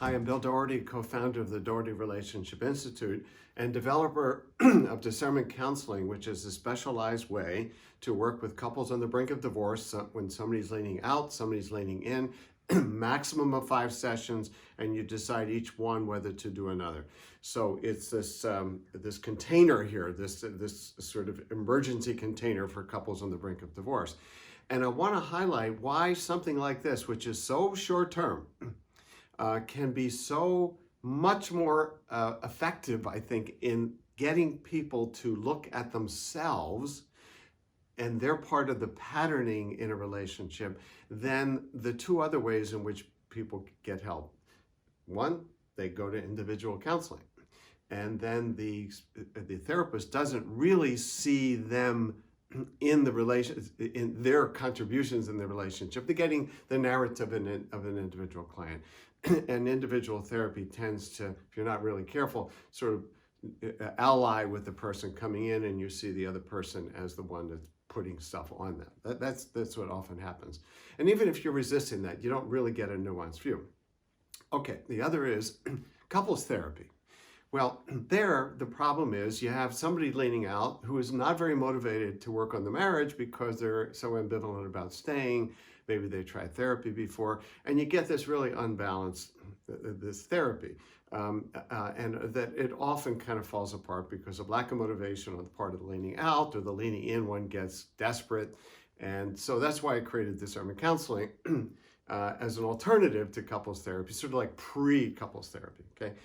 I am Bill Doherty, co-founder of the Doherty Relationship Institute and developer of Discernment Counseling, which is a specialized way to work with couples on the brink of divorce when somebody's leaning out, somebody's leaning in, maximum of 5 sessions, and you decide each one whether to do another. So it's this this container here, this sort of emergency container for couples on the brink of divorce. And I want to highlight why something like this, which is so short-term, can be so much more effective, I think, in getting people to look at themselves and they're part of the patterning in a relationship than the 2 other ways in which people get help. One, they go to individual counseling, and then the therapist doesn't really see them in the relation, in their contributions in the relationship. They're getting the narrative of an individual client. And individual therapy tends to, if you're not really careful, sort of ally with the person coming in, and you see the other person as the one that's putting stuff on them. That's what often happens. And even if you're resisting that, you don't really get a nuanced view. Okay, the other is couples therapy. Well, there, the problem is you have somebody leaning out who is not very motivated to work on the marriage because they're so ambivalent about staying. Maybe they tried therapy before, and you get this really unbalanced, this therapy. And that it often kind of falls apart because of lack of motivation on the part of the leaning out, or the leaning in one gets desperate. And so that's why I created Discernment Counseling as an alternative to couples therapy, sort of like pre-couples therapy, okay?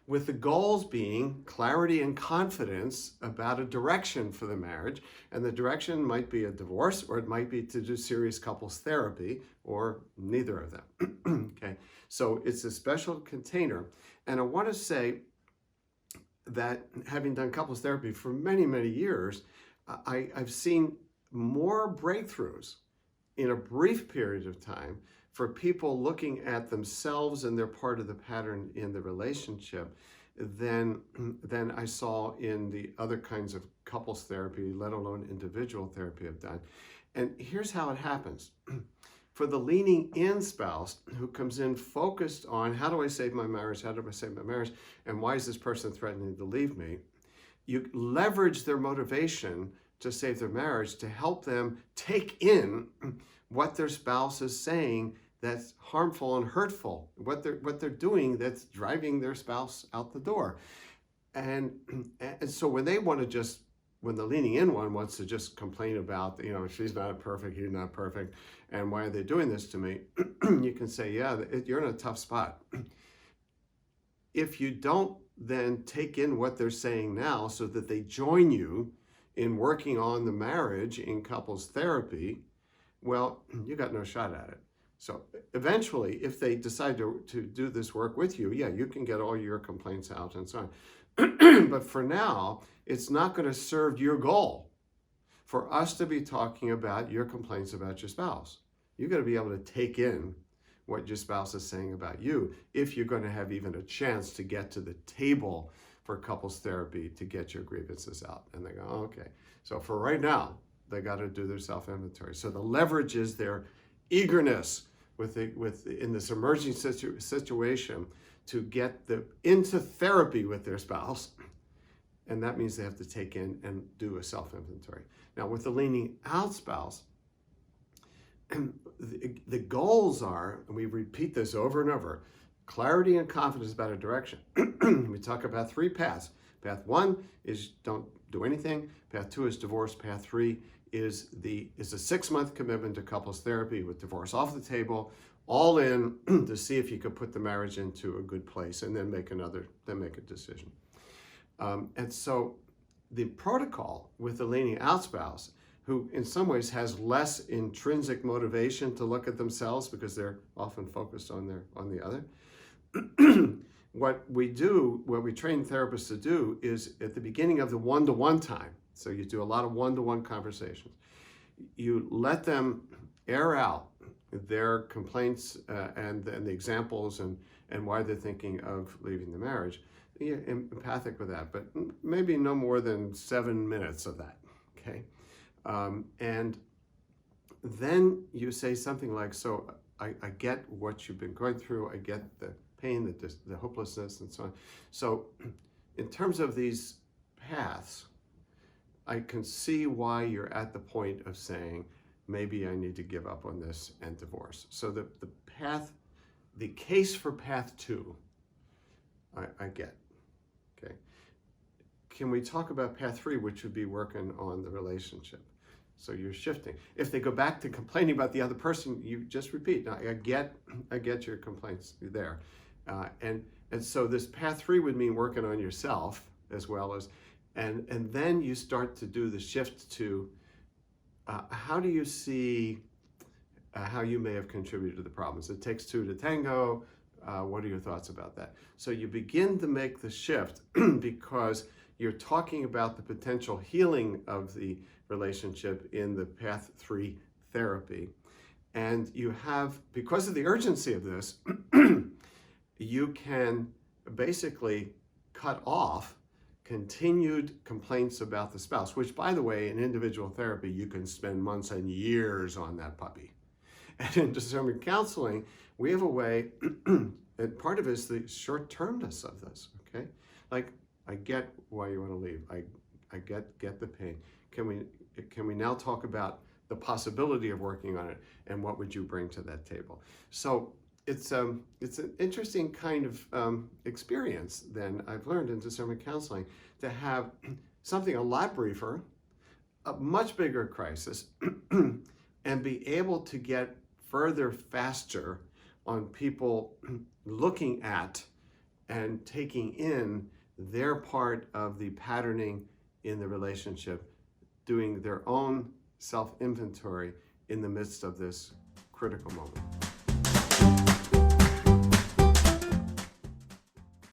With the goals being clarity and confidence about a direction for the marriage. And the direction might be a divorce, or it might be to do serious couples therapy, or neither of them, okay? So it's a special container. And I want to say that having done couples therapy for many, many years, I've seen more breakthroughs in a brief period of time for people looking at themselves and they're part of the pattern in the relationship than I saw in the other kinds of couples therapy, let alone individual therapy I've done. And here's how it happens. For the leaning in spouse who comes in focused on how do I save my marriage, how do I save my marriage, and why is this person threatening to leave me, you leverage their motivation to save their marriage to help them take in what their spouse is saying that's harmful and hurtful, what they're doing that's driving their spouse out the door. And so when they want to just, when the leaning in one wants to just complain about, she's not perfect, he's not perfect, and why are they doing this to me? You can say, yeah, you're in a tough spot. If you don't then take in what they're saying now so that they join you in working on the marriage in couples therapy, well, you got no shot at it. So eventually, if they decide to do this work with you, yeah, you can get all your complaints out and so on. But for now, it's not going to serve your goal for us to be talking about your complaints about your spouse. You've got to be able to take in what your spouse is saying about you if you're going to have even a chance to get to the table for couples therapy to get your grievances out. And they go, oh, okay. So for right now, they got to do their self-inventory. So the leverage is their eagerness in this emerging situation to get into therapy with their spouse. And that means they have to take in and do a self-inventory. Now, with the leaning out spouse, the goals are, and we repeat this over and over, clarity and confidence about a direction. We talk about 3 paths. Path 1 is don't do anything. Path 2 is divorce. Path 3 is a 6-month commitment to couples therapy with divorce off the table, all in to see if you could put the marriage into a good place, and then make a decision. And so the protocol with the leaning out spouse, who in some ways has less intrinsic motivation to look at themselves because they're often focused on the other. What we train therapists to do is at the beginning of the one-to-one time, so you do a lot of one-to-one conversations, you let them air out their complaints and the examples and why they're thinking of leaving the marriage. You're empathic with that, but maybe no more than 7 minutes of that, okay? And then you say something like, so I get what you've been going through, I get the pain, the hopelessness, and so on. So in terms of these paths, I can see why you're at the point of saying, maybe I need to give up on this and divorce. So the case for path 2, I get. Okay. Can we talk about path 3, which would be working on the relationship? So you're shifting. If they go back to complaining about the other person, you just repeat. Now, I get your complaints there, and so this path 3 would mean working on yourself as well as, and then you start to do the shift to how do you see how you may have contributed to the problems. It takes 2 to tango. What are your thoughts about that? So you begin to make the shift because you're talking about the potential healing of the relationship in the path 3 therapy. And you have, because of the urgency of this, you can basically cut off continued complaints about the spouse, which, by the way, in individual therapy, you can spend months and years on that puppy. And in discernment counseling, we have a way, and part of it is the short-termness of this, okay? Like, I get why you want to leave. I get the pain. Can we now talk about the possibility of working on it, and what would you bring to that table? So it's an interesting kind of experience then I've learned in discernment counseling to have something a lot briefer, a much bigger crisis, and be able to get further faster on people looking at and taking in their part of the patterning in the relationship, doing their own self-inventory in the midst of this critical moment.